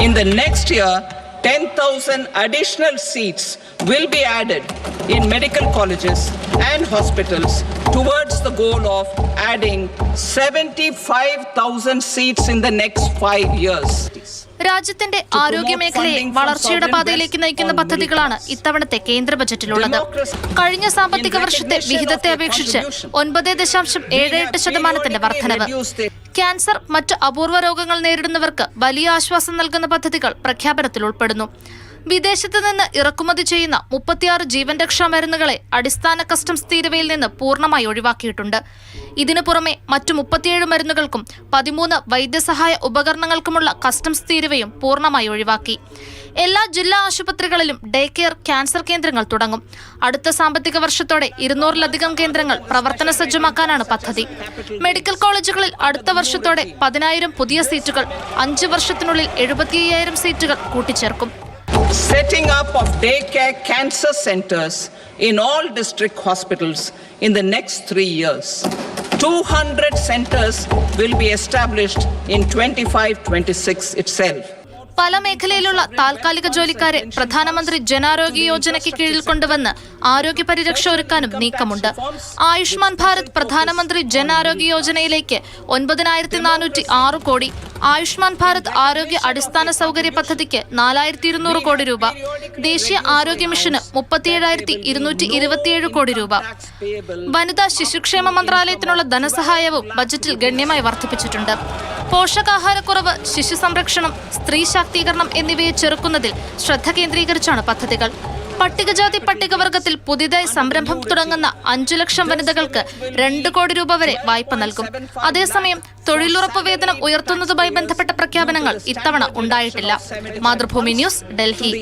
In the next year, 10,000 additional seats will be added in medical colleges and hospitals towards the goal of adding 75,000 seats in the next 5 years. രാജ്യത്തിന്റെ ആരോഗ്യ മേഖലയെ വളർച്ചയുടെ പാതയിലേക്ക് നയിക്കുന്ന പദ്ധതികളാണ് ഇത്തവണത്തെ കേന്ദ്ര ബജറ്റിലുള്ളത്. കഴിഞ്ഞ സാമ്പത്തിക വർഷത്തെ വിഹിതത്തെ അപേക്ഷിച്ച് 9.78% വർധനവ്. ക്യാൻസർ, മറ്റ് അപൂർവ രോഗങ്ങൾ നേരിടുന്നവർക്ക് വലിയ ആശ്വാസം നൽകുന്ന പദ്ധതികൾ പ്രഖ്യാപനത്തിൽ ഉൾപ്പെടുന്നു. വിദേശത്ത് നിന്ന് ഇറക്കുമതി ചെയ്യുന്ന 36 ജീവൻ രക്ഷാ മരുന്നുകളെ അടിസ്ഥാന കസ്റ്റംസ് തീരുവയിൽ നിന്ന് പൂർണ്ണമായി ഒഴിവാക്കിയിട്ടുണ്ട്. ഇതിനു പുറമെ മറ്റു 37 മരുന്നുകൾക്കും 13 വൈദ്യസഹായ ഉപകരണങ്ങൾക്കുമുള്ള കസ്റ്റംസ് തീരുവയും പൂർണ്ണമായി ഒഴിവാക്കി. എല്ലാ ജില്ലാ ആശുപത്രികളിലും ഡേ കെയർ, ക്യാൻസർ കേന്ദ്രങ്ങൾ തുടങ്ങും. അടുത്ത സാമ്പത്തിക വർഷത്തോടെ 200-ലധികം കേന്ദ്രങ്ങൾ പ്രവർത്തന സജ്ജമാക്കാനാണ് പദ്ധതി. മെഡിക്കൽ കോളേജുകളിൽ അടുത്ത വർഷത്തോടെ 10,000 പുതിയ സീറ്റുകൾ, 5 വർഷത്തിനുള്ളിൽ 75,000 സീറ്റുകൾ കൂട്ടിച്ചേർക്കും. Setting up of daycare cancer centers in all district hospitals in the next 3 years. 200 centers will be established in 25-26 itself. പല മേഖലയിലുള്ള താൽക്കാലിക ജോലിക്കാരെ പ്രധാനമന്ത്രി ജനാരോഗ്യ യോജനയ്ക്ക് കീഴിൽ കൊണ്ടുവന്ന് ആരോഗ്യ പരിരക്ഷ ഒരുക്കാനും നീക്കമുണ്ട്. ആയുഷ്മാൻ ഭാരത് പ്രധാനമന്ത്രി ജൻ ആരോഗ്യ യോജനയിലേക്ക് 9,406 കോടി, ആയുഷ്മാൻ ഭാരത് ആരോഗ്യ അടിസ്ഥാന സൗകര്യ പദ്ധതിക്ക് 4,200 കോടി രൂപ, ദേശീയ ആരോഗ്യ മിഷന് 37,227 കോടി രൂപ. വനിതാ ശിശുക്ഷേമ മന്ത്രാലയത്തിനുള്ള ധനസഹായവും ബജറ്റിൽ ഗണ്യമായി വർദ്ധിപ്പിച്ചിട്ടുണ്ട്. പോഷകാഹാരക്കുറവ്, ശിശു സംരക്ഷണം, സ്ത്രീ ശാക്തീകരണം എന്നിവയെ ചെറുക്കുന്നതിൽ ശ്രദ്ധ കേന്ദ്രീകരിച്ചാണ് പദ്ധതികൾ. പട്ടികജാതി പട്ടികവർഗത്തിൽ പുതിയതായി സംരംഭം തുടങ്ങുന്ന 5 ലക്ഷം വനിതകൾക്ക് 2 കോടി രൂപ വരെ വായ്പ നൽകും. അതേസമയം തൊഴിലുറപ്പ് വേതനം ഉയർത്തുന്നതുമായി ബന്ധപ്പെട്ട പ്രഖ്യാപനങ്ങൾ ഇത്തവണ ഉണ്ടായിട്ടില്ല. മാതൃഭൂമി ന്യൂസ്, ഡൽഹി.